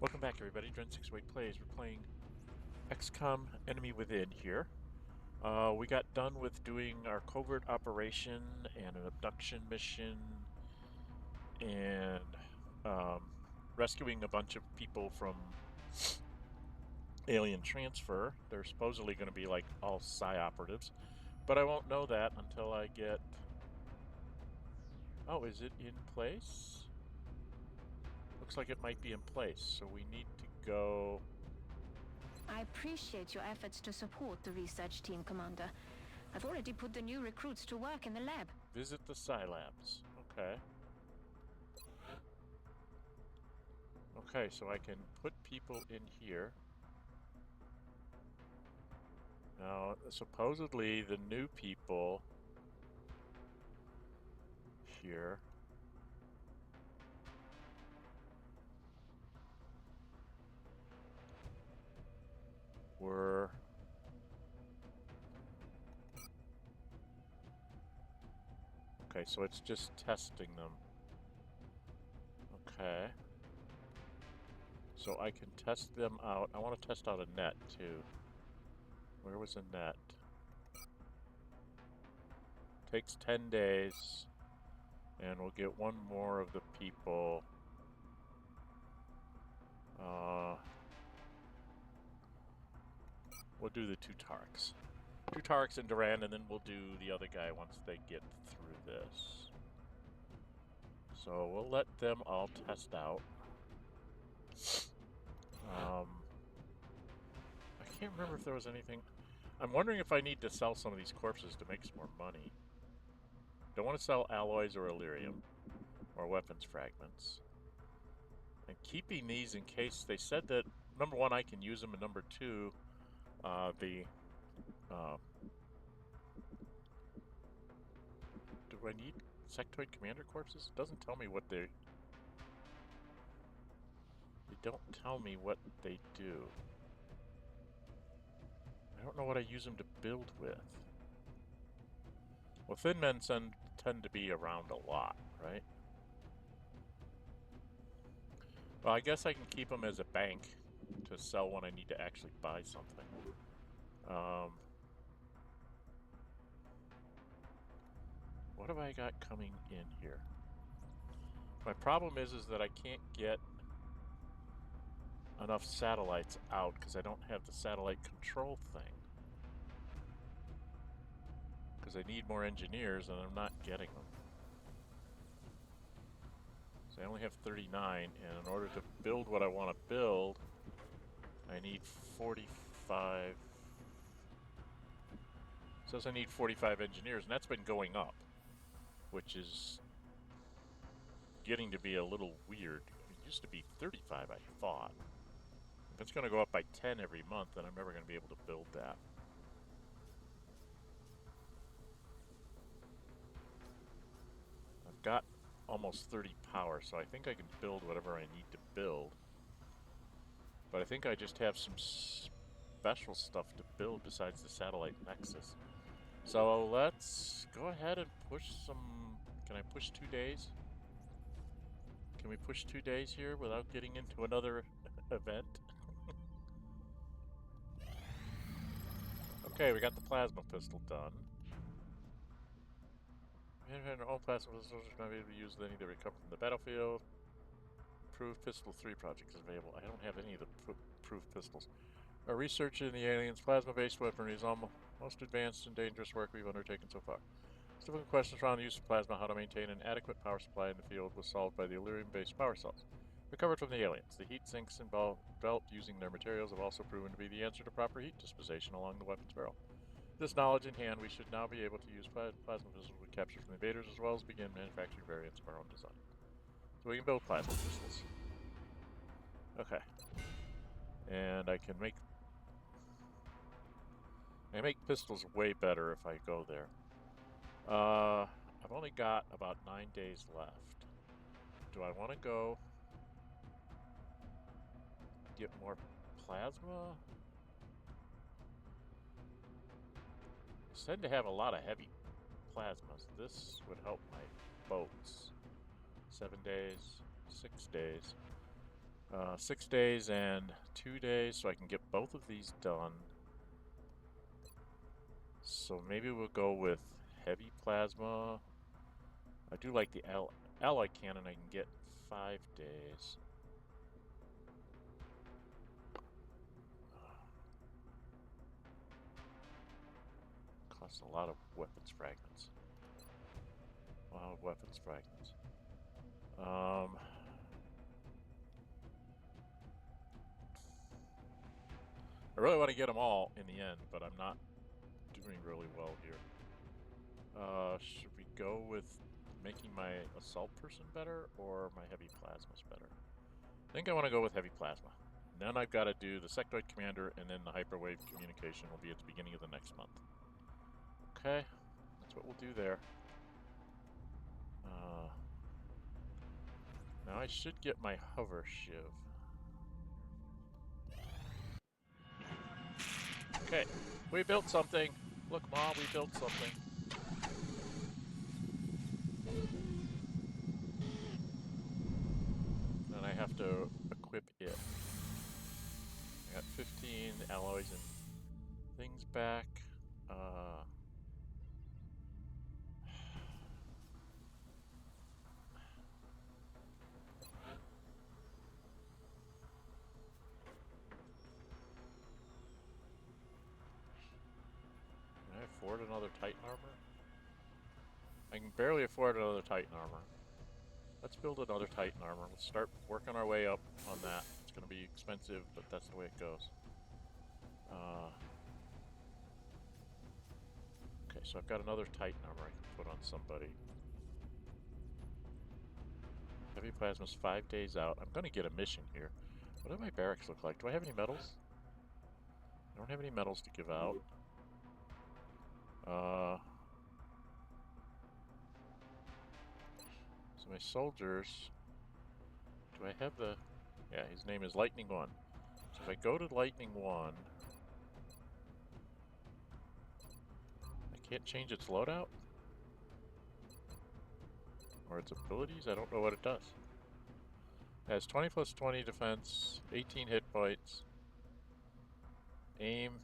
Welcome back, everybody. Dren608 plays. We're playing XCOM Enemy Within here. We got done with doing our covert operation and an abduction mission and rescuing a bunch of people from alien transfer. They're supposedly going to be like all Psi operatives, but I won't know that until I get... Oh, is it in place? Looks like it might be in place, so we need to go... I appreciate your efforts to support the research team, Commander. I've already put the new recruits to work in the lab. Visit the Psi labs. Okay. Okay, so I can put people in here. Now, supposedly the new people here were... Okay, so it's just testing them. Okay. So I can test them out. I want to test out a net, too. Where was a net? Takes 10 days. And we'll get one more of the people. We'll do the two Tarks. Two Tarks and Duran, and then we'll do the other guy once they get through this. So we'll let them all test out. I can't remember if there was anything... I'm wondering if I need to sell some of these corpses to make some more money. Don't want to sell alloys or Illyrium, or weapons fragments. And keeping these in case... They said that, number one, I can use them, and number two, do I need sectoid commander corpses? It doesn't tell me what they... They don't tell me what they do. I don't know what I use them to build with. Well, thin men tend to be around a lot, right? Well, I guess I can keep them as a bank to sell when I need to actually buy something. What have I got coming in here? My problem is that I can't get enough satellites out because I don't have the satellite control thing. Because I need more engineers and I'm not getting them. So I only have 39, and in order to build what I want to build, I need 45. It says I need 45 engineers, and that's been going up, which is getting to be a little weird. It used to be 35, I thought. If it's going to go up by 10 every month, then I'm never going to be able to build that. I've got almost 30 power, so I think I can build whatever I need to build. But I think I just have some special stuff to build besides the satellite nexus. So let's go ahead and push some... Can I push 2 days? Can we push 2 days here without getting into another event? Okay, we got the plasma pistol done. All plasma pistols are not able to be used with any that recover from the battlefield. Approved Pistol 3 project is available. I don't have any of the approved pistols. Our research in the aliens' plasma-based weaponry is almost most advanced and dangerous work we've undertaken so far. Difficult questions around the use of plasma, how to maintain an adequate power supply in the field, was solved by the Illyrium-based power cells. Recovered from the aliens, the heat sinks developed using their materials have also proven to be the answer to proper heat disposition along the weapon's barrel. This knowledge in hand, we should now be able to use plasma pistols we captured from the invaders, as well as begin manufacturing variants of our own design. So we can build plasma pistols. Okay. And I can make pistols way better if I go there. I've only got about 9 days left. Do I want to go get more plasma? I tend to have a lot of heavy plasmas. This would help my boats. 7 days, 6 days. 6 days and 2 days, so I can get both of these done. So maybe we'll go with heavy plasma. I do like the alloy cannon. I can get 5 days. Costs a lot of weapons fragments. A lot of weapons fragments. I really want to get them all in the end, but I'm not doing really well here. Should we go with making my assault person better or my heavy plasmas better? I think I want to go with heavy plasma. And then I've got to do the sectoid commander, and then the hyperwave communication will be at the beginning of the next month. Okay, that's what we'll do there. Now I should get my hover shiv. Okay, we built something. Look, Mom, we built something. And I have to equip it. I got 15 alloys and things back. Can I afford another Titan armor? I can barely afford another Titan armor. Let's build another Titan armor. Let's start working our way up on that. It's going to be expensive, but that's the way it goes. Okay, so I've got another Titan armor I can put on somebody. Heavy plasma's 5 days out. I'm going to get a mission here. What do my barracks look like? Do I have any medals? I don't have any medals to give out. So my soldiers, do I have the... Yeah, his name is Lightning 1. So if I go to Lightning 1, I can't change its loadout? Or its abilities? I don't know what it does. It has 20 plus 20 defense, 18 hit points, aim.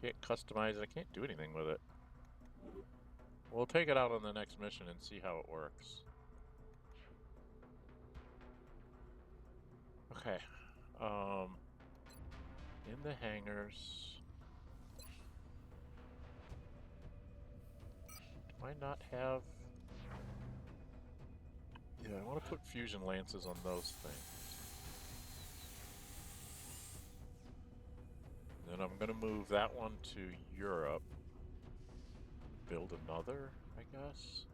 Can't customize it. I can't do anything with it. We'll take it out on the next mission and see how it works. Okay. In the hangars. Do I not have... Yeah, I want to put fusion lances on those things. Then I'm going to move that one to Europe. Build another, I guess.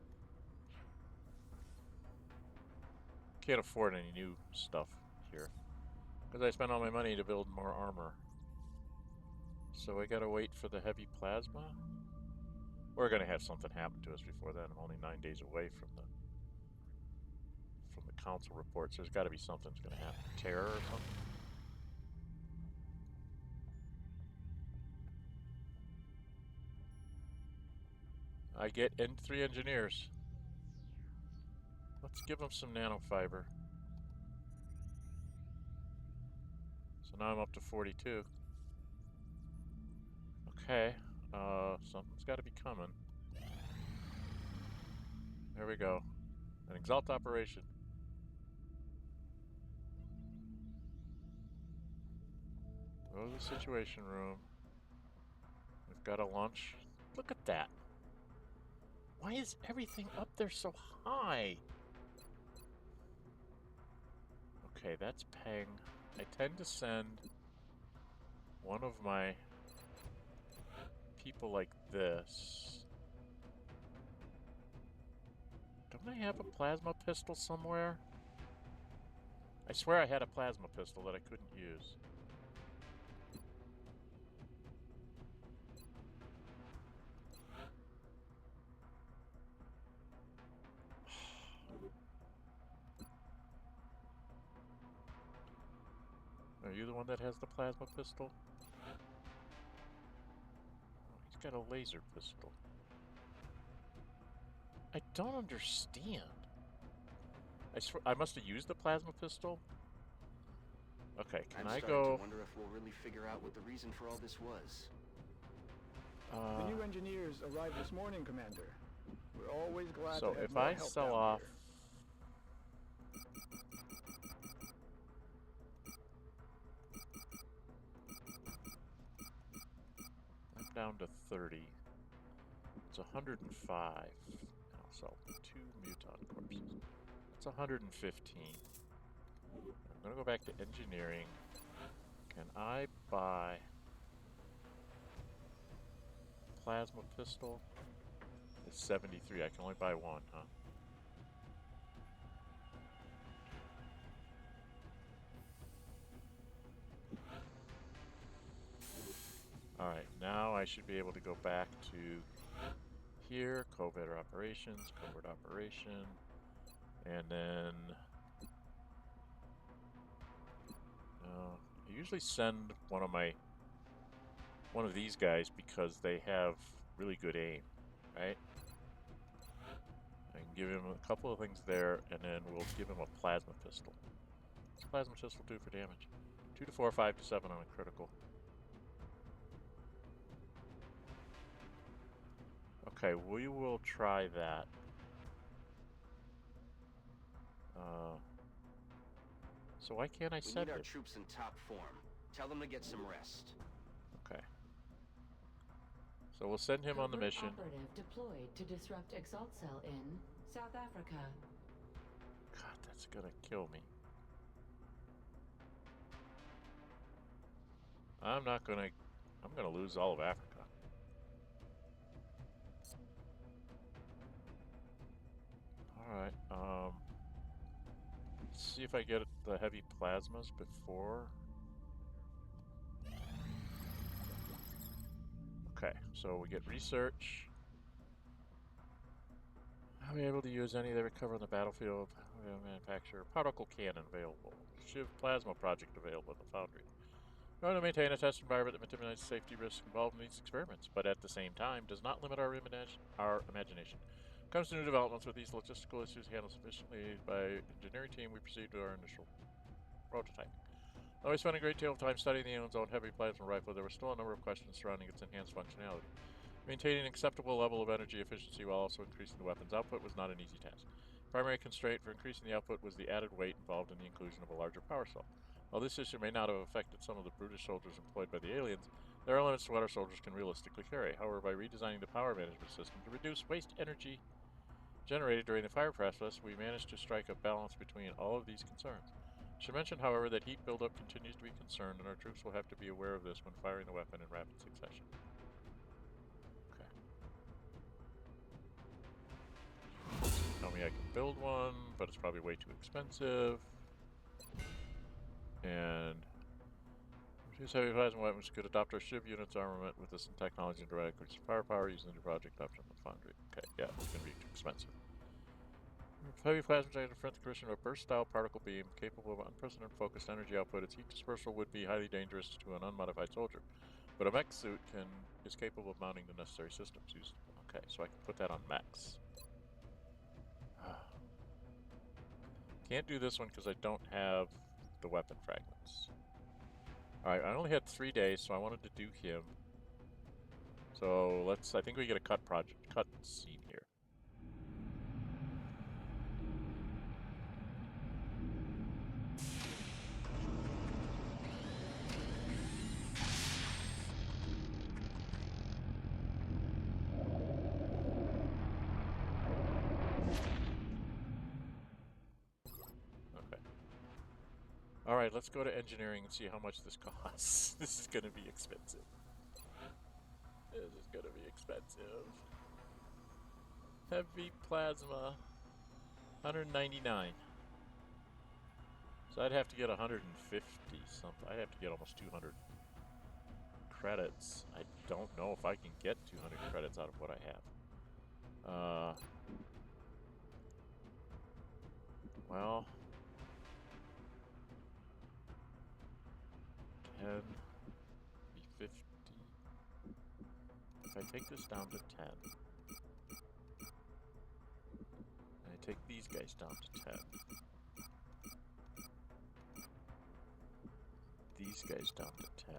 Can't afford any new stuff here, because I spent all my money to build more armor. So I gotta wait for the heavy plasma. We're gonna have something happen to us before then. I'm only 9 days away from the council reports. There's got to be something that's gonna happen. Terror or something. I get N3 engineers. Let's give them some nanofiber. So now I'm up to 42. Okay, something's got to be coming. There we go. An Exalt operation. Go to the situation room. We've got a lunch. Look at that. Why is everything up there so high? Okay, that's Peng. I tend to send one of my people like this. Don't I have a plasma pistol somewhere? I swear I had a plasma pistol that I couldn't use. Are you the one that has the plasma pistol? Oh, he's got a laser pistol. I don't understand. I swear, I must have used the plasma pistol. Okay, can I go? To wonder if we'll really figure out what the reason for all this was. The new engineers arrived this morning, Commander. We're always glad so to have if more I help sell down off, here. I'm down to 30. It's 105. And I'll sell 2 mutant corpses. That's 115. I'm gonna go back to engineering. Can I buy plasma pistol? It's 73. I can only buy one, huh? Alright, now I should be able to go back to here, Covert Operations, Covert Operation, and then I usually send one of these guys because they have really good aim, right? I can give him a couple of things there, and then we'll give him a plasma pistol. What's a plasma pistol do for damage? 2 to 4, 5 to 7 on a critical. Okay, we will try that. So why can't I send We need our it? troops in top form. Tell them to get some rest. Okay. So we'll send him on the Covert mission. Operative deployed to disrupt Exalt cell in South Africa. God, that's gonna kill me. I'm gonna lose all of Africa. Alright, let's see if I get the heavy plasmas before. Okay, so we get research. I'll be able to use any that recover on the battlefield. We have manufacture particle cannon available. S.H.I.V plasma project available in the foundry. We want to maintain a test environment that minimizes safety risks involved in these experiments, but at the same time does not limit our imagination. When it comes to new developments with these logistical issues handled sufficiently by engineering team, we proceed to our initial prototype. Though we spent a great deal of time studying the alien's own heavy plasma rifle, there were still a number of questions surrounding its enhanced functionality. Maintaining an acceptable level of energy efficiency while also increasing the weapon's output was not an easy task. The primary constraint for increasing the output was the added weight involved in the inclusion of a larger power cell. While this issue may not have affected some of the brutish soldiers employed by the aliens, there are limits to what our soldiers can realistically carry. However, by redesigning the power management system to reduce waste energy generated during the fire process, we managed to strike a balance between all of these concerns. I should mention, however, that heat buildup continues to be a concern, and our troops will have to be aware of this when firing the weapon in rapid succession. Okay. Tell me I can build one, but it's probably way too expensive. And reduce heavy plasma weapons could adopt our S.H.I.V unit's armament with this technology and dramatically increase firepower using the project option in the foundry. Okay, yeah, it's going to be too expensive. Heavy plasma to confront the creation of a burst-style particle beam capable of unprecedented focused energy output. Its heat dispersal would be highly dangerous to an unmodified soldier, but a mech suit is capable of mounting the necessary systems used. Okay, so I can put that on mechs. Can't do this one because I don't have the weapon fragments. Alright, I only had 3 days, so I wanted to do him. So I think we get a cut scene here. Alright, let's go to engineering and see how much this costs. This is gonna be expensive. This is gonna be expensive. Heavy plasma, 199. So I'd have to get 150 something. I'd have to get almost 200 credits. I don't know if I can get 200 credits out of what I have. Well, 10, be 50. If I take this down to 10, take these guys down to 10. These guys down to 10.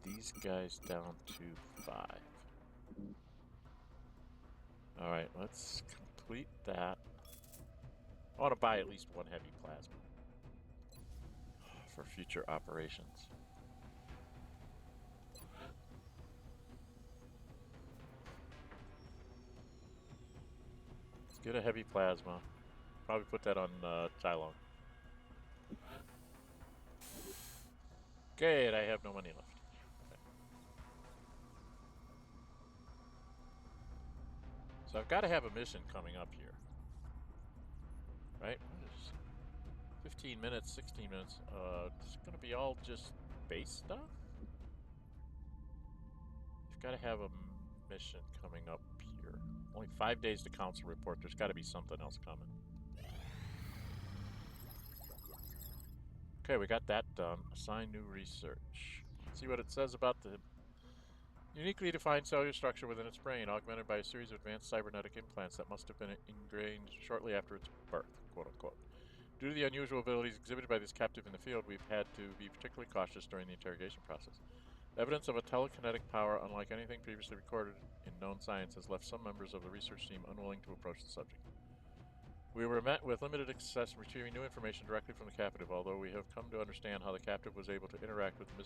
These guys down to 5. Alright, let's complete that. I want to buy at least one heavy plasma for future operations. Let's get a heavy plasma. Probably put that on Cylon. Okay, and I have no money left. Okay. So I've got to have a mission coming up here. Right? What is 15 minutes, 16 minutes. It's going to be all just base stuff? You've got to have a mission coming up here. Only 5 days to council report. There's got to be something else coming. Okay, we got that done. Assign new research. Let's see what it says about the uniquely defined cellular structure within its brain, augmented by a series of advanced cybernetic implants that must have been ingrained shortly after its birth, quote-unquote. Due to the unusual abilities exhibited by this captive in the field, we've had to be particularly cautious during the interrogation process. Evidence of a telekinetic power unlike anything previously recorded in known science has left some members of the research team unwilling to approach the subject. We were met with limited success in retrieving new information directly from the captive, although we have come to understand how the captive was able to interact with the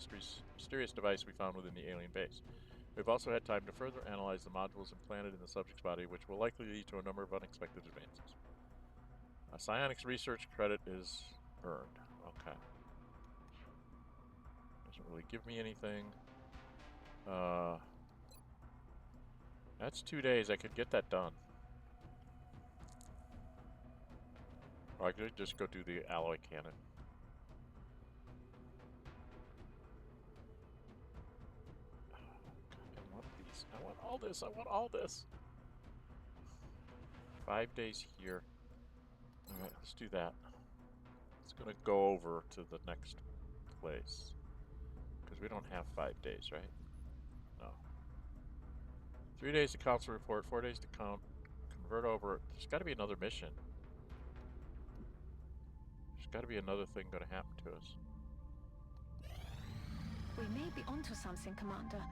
mysterious device we found within the alien base. We've also had time to further analyze the modules implanted in the subject's body, which will likely lead to a number of unexpected advances. A Psionics research credit is earned. Okay. Doesn't really give me anything. That's 2 days. I could get that done. Or I could just go do the alloy cannon. God, I want these. I want all this. I want all this. 5 days here. Alright, let's do that. It's gonna go over to the next place. Because we don't have 5 days, right? No. 3 days to council report, 4 days to convert over. There's gotta be another mission. There's gotta be another thing gonna happen to us. We may be onto something, Commander.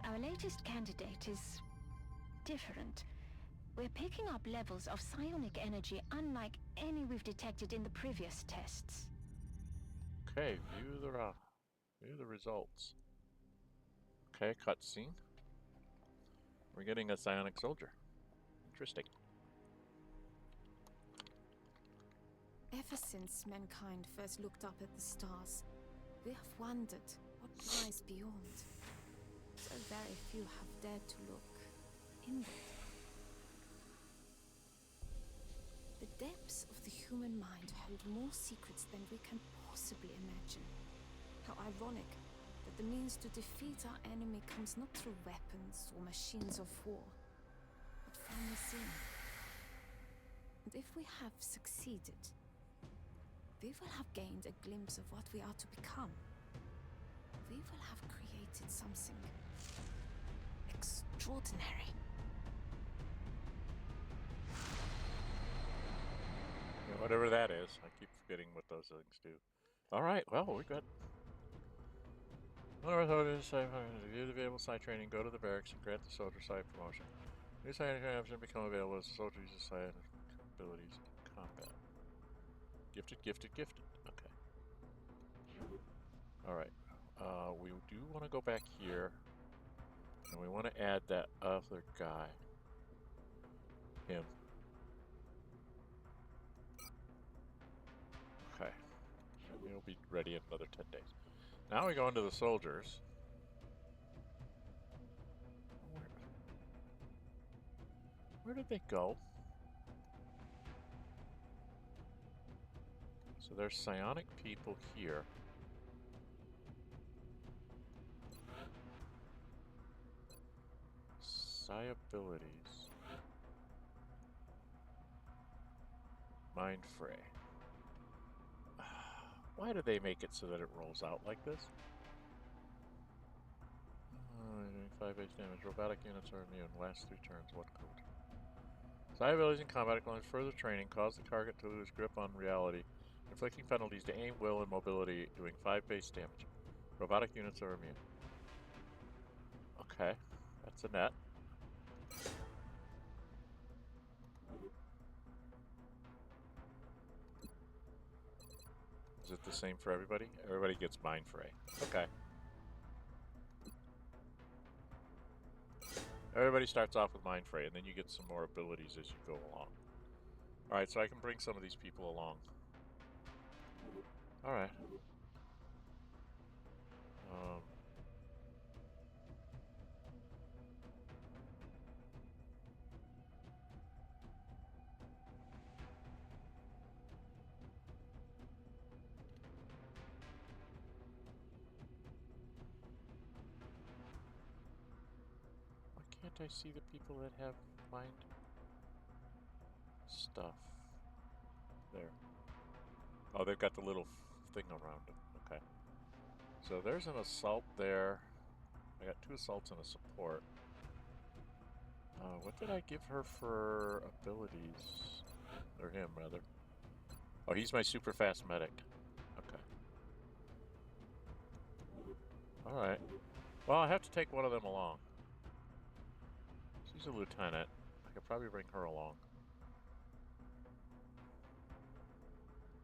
Our latest candidate is different. We're picking up levels of psionic energy unlike any we've detected in the previous tests. Okay, view the results. Okay, cutscene. We're getting a psionic soldier. Interesting. Ever since mankind first looked up at the stars, we have wondered what lies beyond. So very few have dared to look inward. The depths of the human mind hold more secrets than we can possibly imagine. How ironic that the means to defeat our enemy comes not through weapons or machines of war, but from within. And if we have succeeded, we will have gained a glimpse of what we are to become. We will have created something extraordinary. Yeah, whatever that is. I keep forgetting what those things do. Alright, well, we got... One of our soldiers, review the available psi training, go to the barracks, and grant the soldier psi promotion. New psi option become available as the soldier uses psi abilities in combat. Gifted, gifted, gifted. Okay. Alright. We do want to go back here. And we want to add that other guy. Him. Okay. He'll be ready in another 10 days. Now we go into the soldiers. Where did they go? So there's psionic people here. Psi abilities. Mind Fray. Why do they make it so that it rolls out like this? Doing 5 base damage. Robotic units are immune. Last 3 turns. What code? Psi abilities in combat, according to further training, cause the target to lose grip on reality, inflicting penalties to aim, will, and mobility, doing 5 base damage. Robotic units are immune. Okay, that's a net. Is it the same for everybody? Everybody gets Mind Fray. Okay. Everybody starts off with Mind Fray, and then you get some more abilities as you go along. Alright, so I can bring some of these people along. Alright. Why can't I see the people that have mind stuff? There. Oh, they've got the little thing around them. Okay. So there's an assault there. I got 2 assaults and a support. What did I give her for abilities? Or him, rather. Oh, he's my super fast medic. Okay. Alright. Well, I have to take one of them along. She's a lieutenant. I could probably bring her along.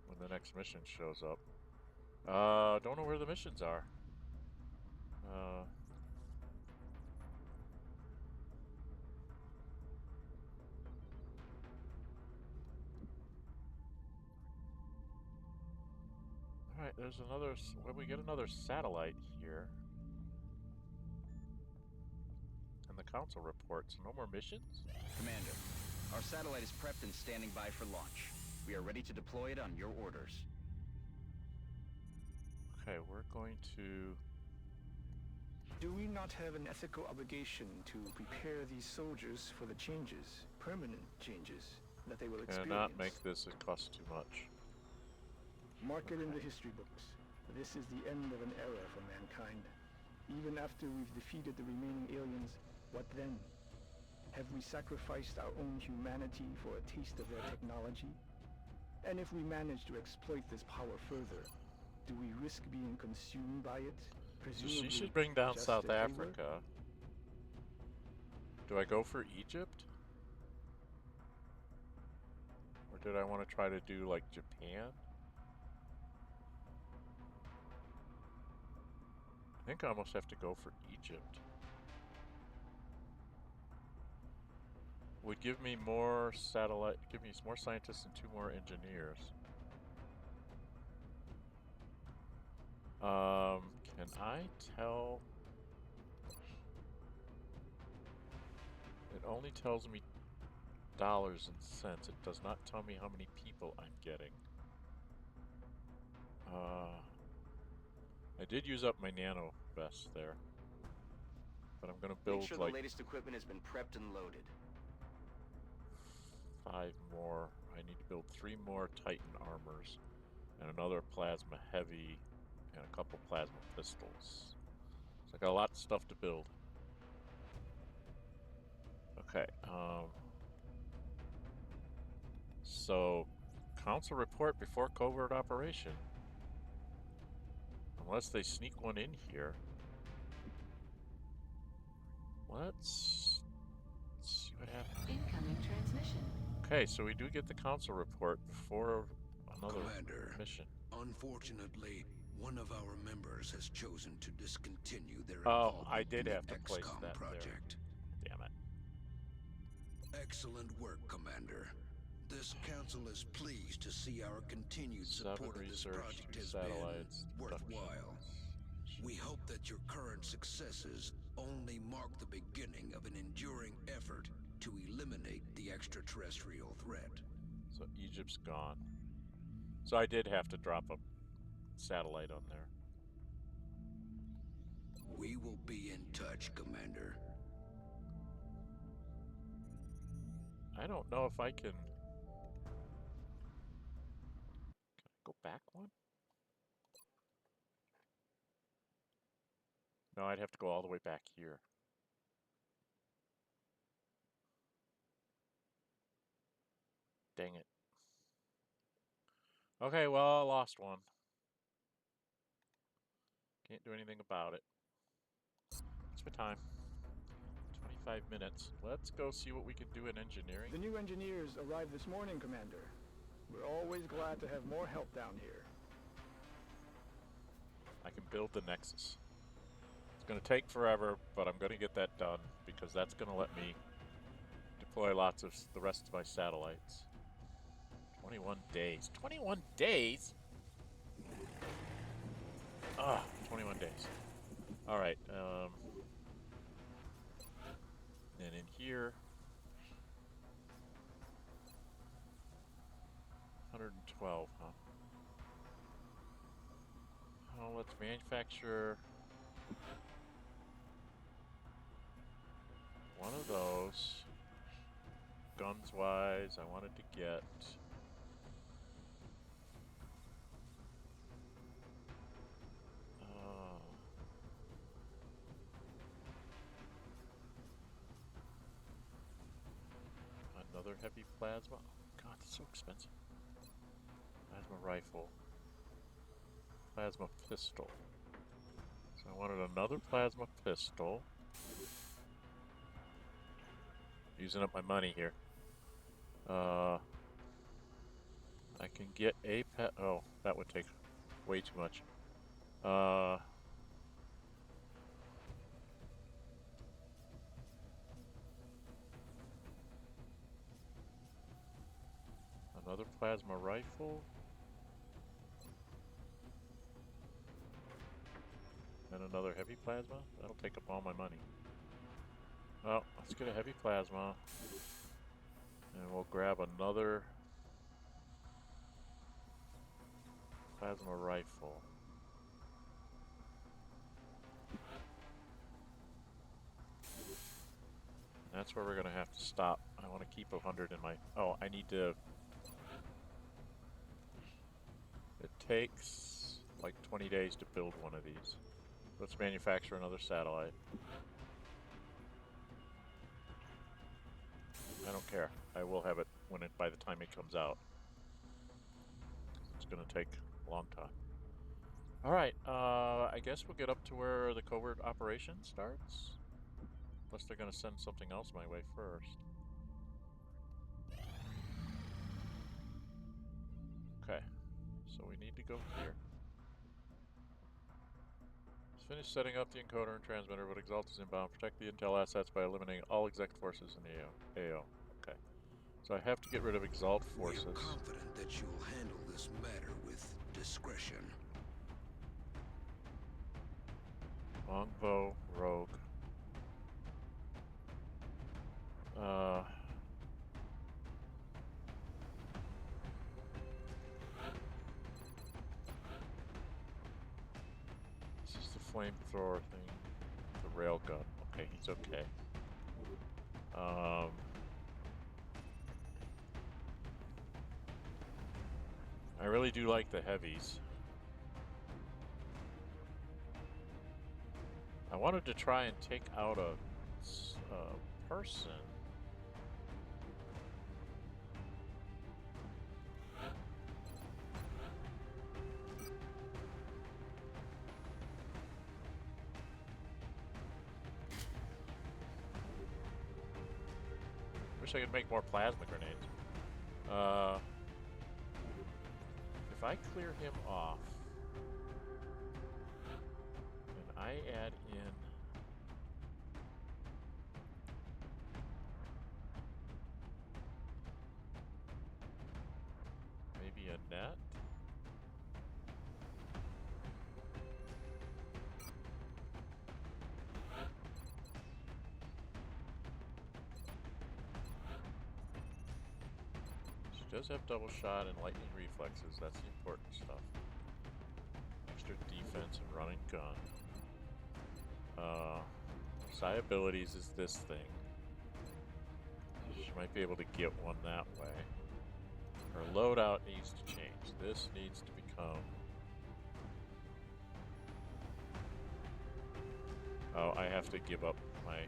When the next mission shows up. Don't know where the missions are. Alright, there's another... Well, we get another satellite here. And the council reports. No more missions? Commander, our satellite is prepped and standing by for launch. We are ready to deploy it on your orders. Okay, we're going to... Do we not have an ethical obligation to prepare these soldiers for the changes, permanent changes, that they will experience? Cannot make this cost too much. Mark it in the history books. This is the end of an era for mankind. Even after we've defeated the remaining aliens, what then? Have we sacrificed our own humanity for a taste of their technology? And if we manage to exploit this power further, do we risk being consumed by it? So she should bring down South Africa. Do I go for Egypt? Or did I want to try to do like Japan? I think I almost have to go for Egypt. Would give me more satellite, give me more scientists and 2 more engineers. Can I tell? It only tells me dollars and cents. It does not tell me how many people I'm getting. I did use up my Nano Vests there. But I'm gonna build Make sure like the latest equipment has been prepped and loaded. 5 more. I need to build 3 more Titan armors. And another plasma heavy. And a couple plasma pistols. So I got a lot of stuff to build. Okay, so council report before Covert Operation. Unless they sneak one in here. Let's see what happens. Incoming transmission. Okay, so we do get the council report before another mission. Unfortunately, one of our members has chosen to discontinue their Oh, I involvement did in have the to place XCOM that project. There. Damn it. Excellent work, Commander. This council is pleased to see our continued 7 support of this research, project 3 has satellites, been worthwhile. We hope that your current successes only mark the beginning of an enduring effort to eliminate the extraterrestrial threat. So Egypt's gone. So I did have to drop a satellite on there. We will be in touch, Commander. I don't know if I can I go back one? No, I'd have to go all the way back here. Dang it. Okay, well, I lost one. Can't do anything about it. What's my time? 25 minutes. Let's go see what we can do in engineering. The new engineers arrived this morning, Commander. We're always glad to have more help down here. I can build the Nexus. It's going to take forever, but I'm going to get that done because that's going to let me deploy lots of the rest of my satellites. 21 days. 21 days? Ah, 21 days. All right. And in here, 112, huh? Oh, let's manufacture one of those. Guns-wise, I wanted to get another heavy plasma. Oh God, it's so expensive. Plasma rifle. Plasma pistol. So I wanted another plasma pistol. Using up my money here. I can get a pet. Oh, that would take way too much. Another plasma rifle. And another heavy plasma. That'll take up all my money. Well, let's get a heavy plasma. And we'll grab another plasma rifle. That's where we're going to have to stop. I want to keep 100 in my... Oh, I need to... It takes like 20 days to build one of these. Let's manufacture another satellite. I don't care. I will have it by the time it comes out. It's going to take a long time. Alright, I guess we'll get up to where the Covert Operation starts. Unless they're going to send something else my way first. Okay, so we need to go here. Finish setting up the encoder and transmitter, but Exalt is inbound. Protect the intel assets by eliminating all exec forces in the AO. Okay. So I have to get rid of Exalt forces. We're confident that you'll handle this matter with discretion. Longbow, rogue. This is the flamethrower thing. The railgun. Okay, he's okay. I really do like the heavies. I wanted to try and take out a person. Wish I could make more plasma grenades. If I clear him off, and I add in maybe a net. She does have double shot and lightning reflexes. That's the important stuff. Extra defense and run and gun. Psi abilities is this thing. She might be able to get one that way. Her loadout needs to change. This needs to become Oh, I have to give up my...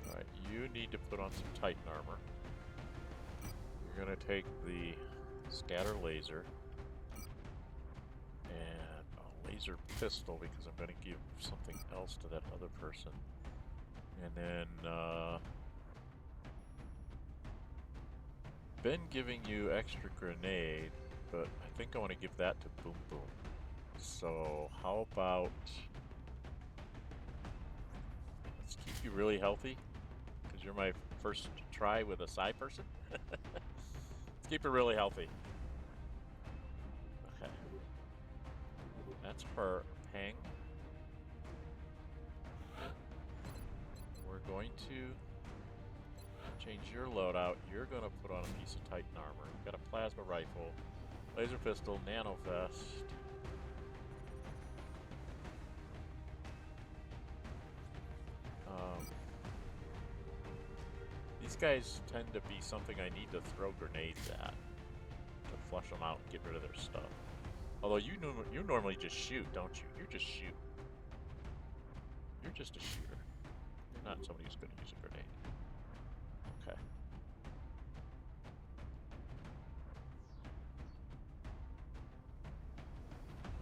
Alright, you need to put on some Titan armor. You're gonna take the scatter laser and a laser pistol because I'm gonna give something else to that other person. And then, been giving you extra grenade, but I think I want to give that to Boom Boom. So how about let's keep you really healthy because you're my first try with a Psi person. Let's keep it really healthy. Okay, that's her Peng. We're going to change your loadout. You're going to put on a piece of Titan armor. You've got a plasma rifle, laser pistol, nano vest. These guys tend to be something I need to throw grenades at to flush them out and get rid of their stuff. Although you normally just shoot, don't you? You just shoot. You're just a shooter. You're not somebody who's going to use a grenade. Okay.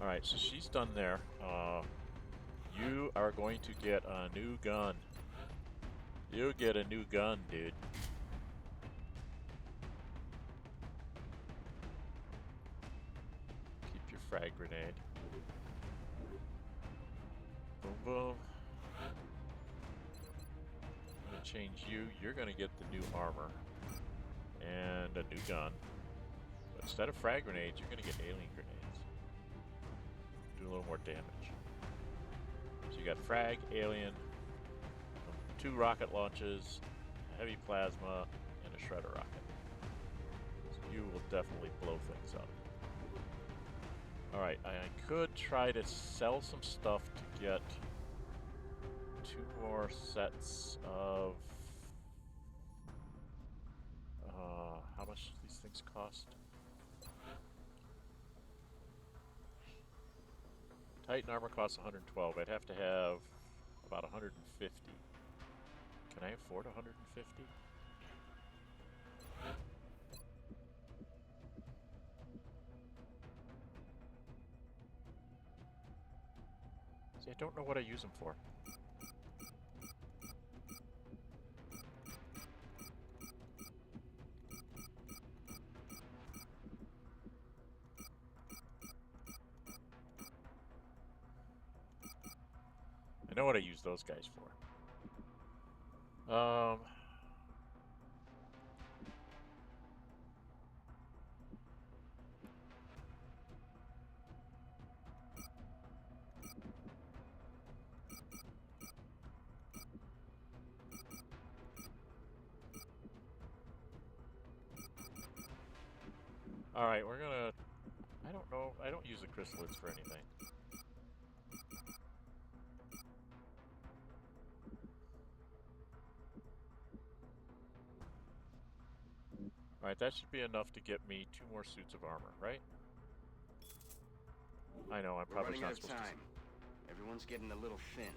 Alright, so she's done there. You are going to get a new gun. You get a new gun, dude. Keep your frag grenade. Boom, boom. I'm going to change you. You're going to get the new armor. And a new gun. But instead of frag grenades, you're going to get alien grenades. Do a little more damage. So you got frag, alien, 2 rocket launches, heavy plasma, and a shredder rocket. So you will definitely blow things up. Alright, I could try to sell some stuff to get 2 more sets of... how much do these things cost? Titan armor costs 112. I'd have to have about 150. Can I afford 150? See, I don't know what I use them for. I know what I use those guys for. Alright, we're gonna... I don't know. I don't use the chrysalids for anything. Alright, that should be enough to get me 2 more suits of armor, right? I know, I'm probably not supposed to... Everyone's getting a little thin.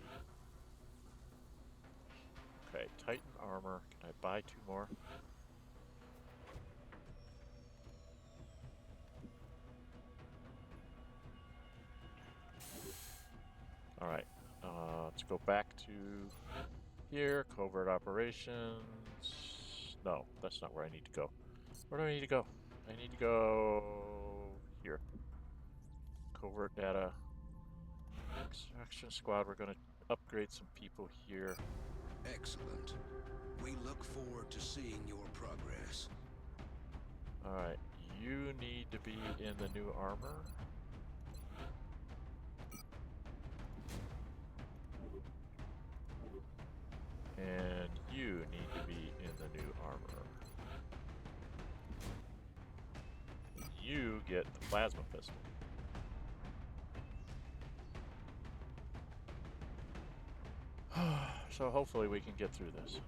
Okay, Titan armor. Can I buy 2 more? Alright, let's go back to here. Covert Operations. No, that's not where I need to go. Where do I need to go? I need to go here. Covert data. Extraction squad. We're going to upgrade some people here. Excellent. We look forward to seeing your progress. Alright, you need to be in the new armor. And you need to be in the new armor. You get the plasma pistol. So hopefully we can get through this.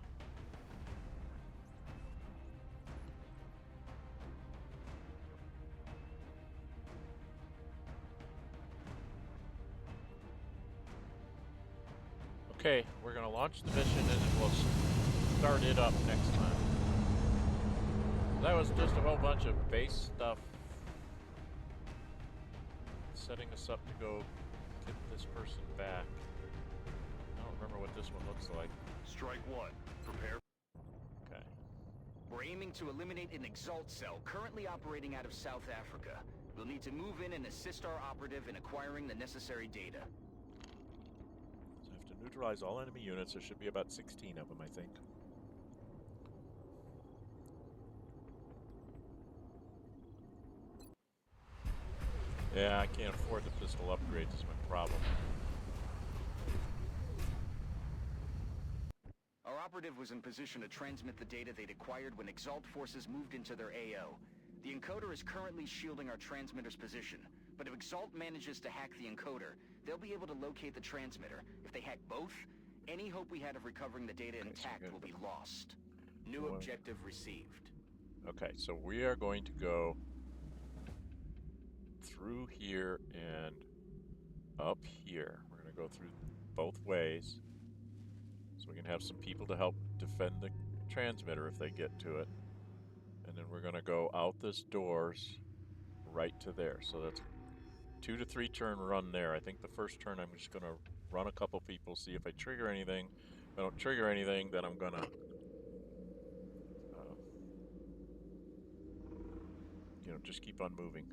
Okay, we're going to launch the mission and we'll start it up next time. That was just a whole bunch of base stuff. Setting us up to go get this person back. I don't remember what this one looks like. Strike one. Prepare. Okay. We're aiming to eliminate an Exalt cell currently operating out of South Africa. We'll need to move in and assist our operative in acquiring the necessary data. So I have to neutralize all enemy units. There should be about 16 of them, I think. Yeah, I can't afford the pistol upgrades is my problem. Our operative was in position to transmit the data they'd acquired when Exalt forces moved into their AO. The encoder is currently shielding our transmitter's position, but if Exalt manages to hack the encoder, they'll be able to locate the transmitter. If they hack both, any hope we had of recovering the data intact will be lost. New objective received. Okay, so we are going to go through here and up here. We're going to go through both ways so we can have some people to help defend the transmitter if they get to it. And then we're going to go out this doors right to there. So that's a 2 to 3 turn run there. I think the first turn I'm just going to run a couple people, see if I trigger anything. If I don't trigger anything, then I'm going to you know, just keep on moving.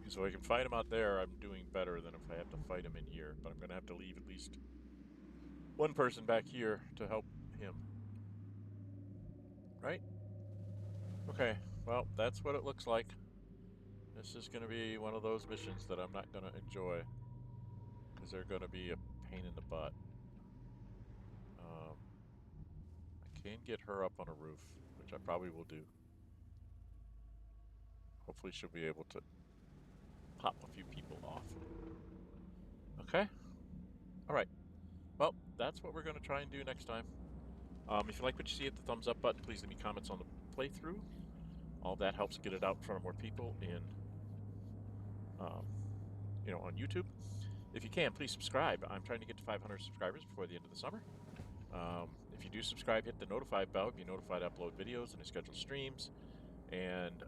So I can fight him out there, I'm doing better than if I have to fight him in here. But I'm going to have to leave at least one person back here to help him. Right? Okay, well, that's what it looks like. This is going to be one of those missions that I'm not going to enjoy. Because they're going to be a pain in the butt. I can get her up on a roof, which I probably will do. Hopefully she'll be able to pop a few people off. Okay. Alright. Well, that's what we're going to try and do next time. If you like what you see, hit the thumbs up button. Please leave me comments on the playthrough. All that helps get it out in front of more people in, you know, on YouTube. If you can, please subscribe. I'm trying to get to 500 subscribers before the end of the summer. If you do subscribe, hit the notify bell. You'll be notified to upload videos and I schedule streams. And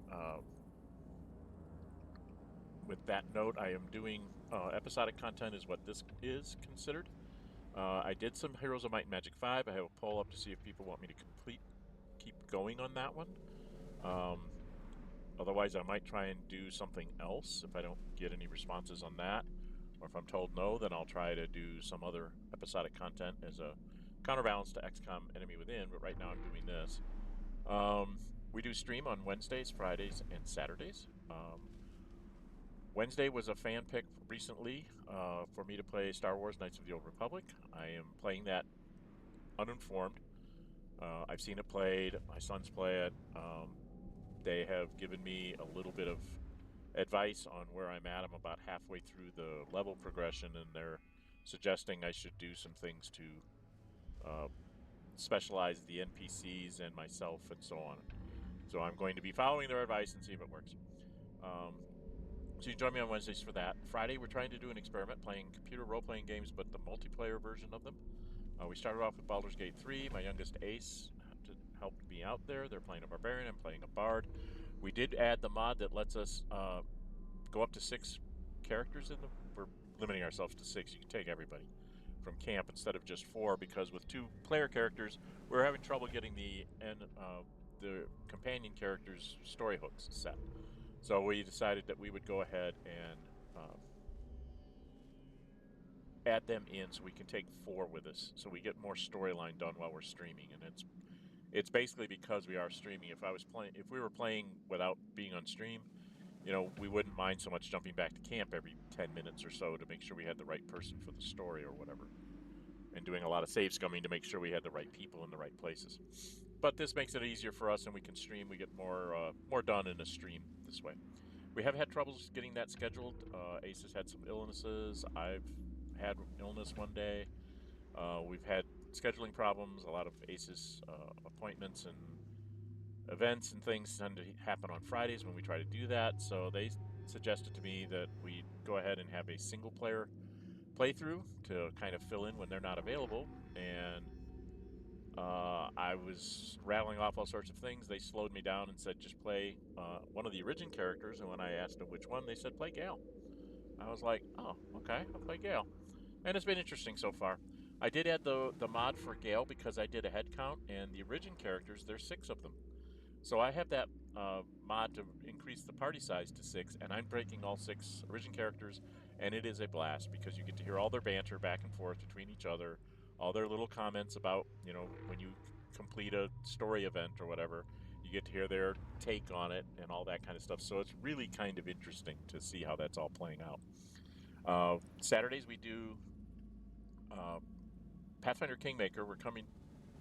with that note, I am doing episodic content is what this is considered. I did some Heroes of Might and Magic 5. I have a poll up to see if people want me to keep going on that one. Otherwise, I might try and do something else if I don't get any responses on that. Or if I'm told no, then I'll try to do some other episodic content as a counterbalance to XCOM Enemy Within, but right now I'm doing this. We do stream on Wednesdays, Fridays, and Saturdays. Wednesday was a fan pick recently for me to play Star Wars Knights of the Old Republic. I am playing that uninformed. I've seen it played. My sons play it. They have given me a little bit of advice on where I'm at. I'm about halfway through the level progression, and they're suggesting I should do some things to specialize the NPCs and myself and so on. So I'm going to be following their advice and see if it works. So you can join me on Wednesdays for that. Friday, we're trying to do an experiment playing computer role-playing games, but the multiplayer version of them. We started off with Baldur's Gate 3. My youngest Ace helped me out there. They're playing a Barbarian. I'm playing a Bard. We did add the mod that lets us go up to 6 characters in them. We're limiting ourselves to 6. You can take everybody from camp instead of just 4, because with 2 player characters, we're having trouble getting the companion characters' story hooks set. So we decided that we would go ahead and add them in so we can take 4 with us, so we get more storyline done while we're streaming. And it's basically because we are streaming. If we were playing without being on stream, you know, we wouldn't mind so much jumping back to camp every 10 minutes or so to make sure we had the right person for the story or whatever, and doing a lot of save scumming to make sure we had the right people in the right places. But this makes it easier for us, and we can stream. We get more done in a stream this way. We have had troubles getting that scheduled. Ace has had some illnesses. I've had illness one day. We've had scheduling problems. A lot of Ace's appointments and events and things tend to happen on Fridays when we try to do that. So they suggested to me that we go ahead and have a single player playthrough to kind of fill in when they're not available, and I was rattling off all sorts of things. They slowed me down and said, just play one of the origin characters, and when I asked them which one, they said, play Gale. I was like, oh, okay, I'll play Gale. And it's been interesting so far. I did add the mod for Gale because I did a head count, and the origin characters, there's 6 of them. So I have that mod to increase the party size to 6, and I'm breaking all 6 origin characters, and it is a blast because you get to hear all their banter back and forth between each other, all their little comments about, you know, when you complete a story event or whatever, you get to hear their take on it and all that kind of stuff. So it's really kind of interesting to see how that's all playing out. Saturdays we do Pathfinder Kingmaker. We're coming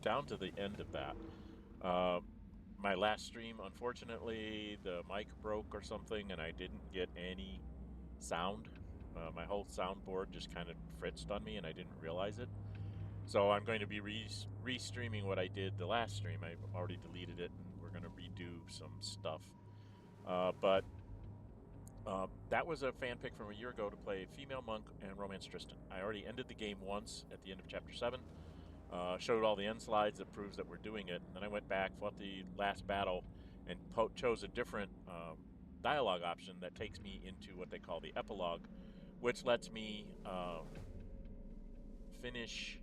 down to the end of that. My last stream, unfortunately, the mic broke or something, and I didn't get any sound. My whole soundboard just kind of fritzed on me, and I didn't realize it. So I'm going to be re-streaming what I did the last stream. I've already deleted it, and we're going to redo some stuff. But that was a fan pick from a year ago to play Female Monk and Romance Tristan. I already ended the game once at the end of Chapter 7. Showed all the end slides that proves that we're doing it. And then I went back, fought the last battle, and chose a different dialogue option that takes me into what they call the epilogue, which lets me finish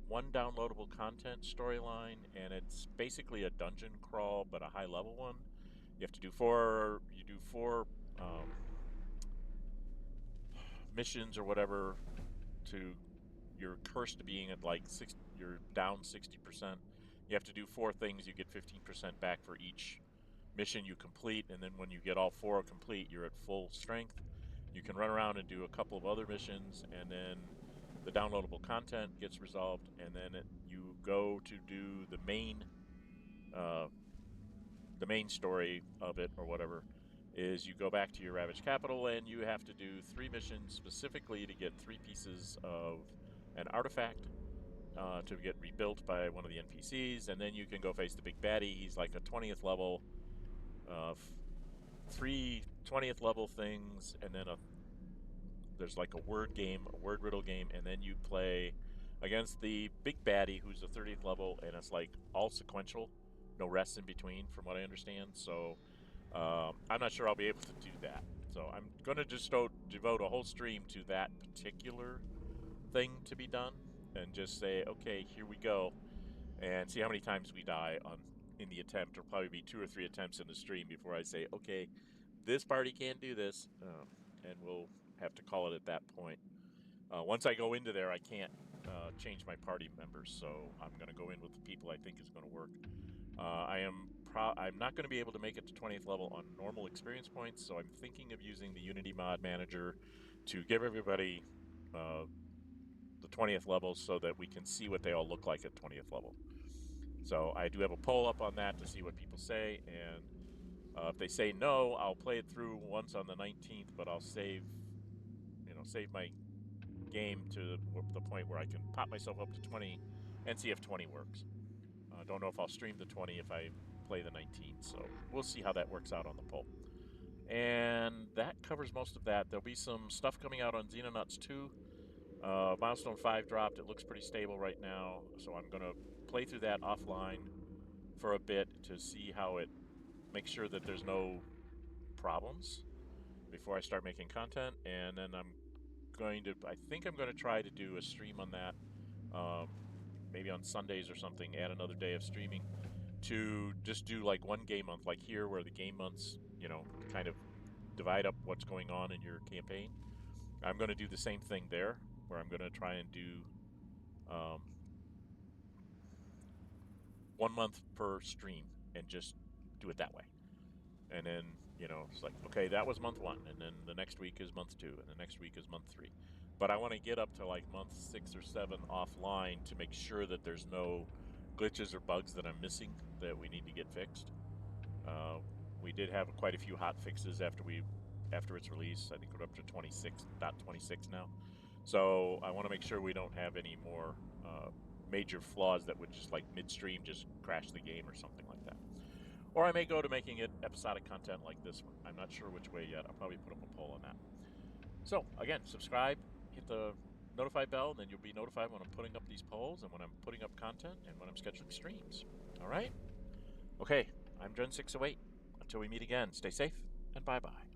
one downloadable content storyline, and it's basically a dungeon crawl, but a high-level one. You have to do four missions or whatever to... You're cursed to being at like you're down 60%. You have to do 4 things. You get 15% back for each mission you complete, and then when you get all 4 complete, you're at full strength. You can run around and do a couple of other missions, and then the downloadable content gets resolved, and then you go to do the main story of it or whatever. Is you go back to your ravaged capital, and you have to do 3 missions specifically to get 3 pieces of an artifact to get rebuilt by one of the NPCs, and then you can go face the big baddie. He's like a 20th level, 3 20th level things, and then there's like a word riddle game, and then you play against the big baddie who's a 30th level, and it's like all sequential, no rests in between from what I understand. So I'm not sure I'll be able to do that. So I'm going to just devote a whole stream to that particular thing to be done, and just say, okay, here we go, and see how many times we die in the attempt. It'll probably be 2 or 3 attempts in the stream before I say, okay, this party can't do this, and we'll have to call it at that point. Once I go into there, I can't change my party members, so I'm going to go in with the people I think is going to work. I'm not going to be able to make it to 20th level on normal experience points, so I'm thinking of using the Unity Mod Manager to give everybody the 20th level so that we can see what they all look like at 20th level. So I do have a poll up on that to see what people say, and if they say no, I'll play it through once on the 19th, but I'll save my game to the point where I can pop myself up to 20 and see if 20 works. Don't know if I'll stream the 20 if I play the 19th, so we'll see how that works out on the poll. And that covers most of that. There'll be some stuff coming out on Xenonauts 2. Milestone 5 dropped. It looks pretty stable right now, so I'm going to play through that offline for a bit to see how it makes sure that there's no problems before I start making content. And then I think I'm going to try to do a stream on that, maybe on Sundays or something, add another day of streaming to just do like one game month, like here where the game months, kind of divide up what's going on in your campaign. I'm going to do the same thing there, where I'm going to try and do 1 month per stream and just do it that way. And then, it's like, okay, that was month 1, and then the next week is month 2, and the next week is month 3. But I want to get up to like month 6 or 7 offline to make sure that there's no glitches or bugs that I'm missing that we need to get fixed. We did have quite a few hot fixes after its release. I think we're up to 26.26 now. So I want to make sure we don't have any more major flaws that would just like midstream just crash the game or something like that. Or I may go to making it episodic content like this one. I'm not sure which way yet. I'll probably put up a poll on that. So, again, subscribe, hit the notify bell, and then you'll be notified when I'm putting up these polls and when I'm putting up content and when I'm scheduling streams. All right? Okay, I'm Dren608. Until we meet again, stay safe and bye-bye.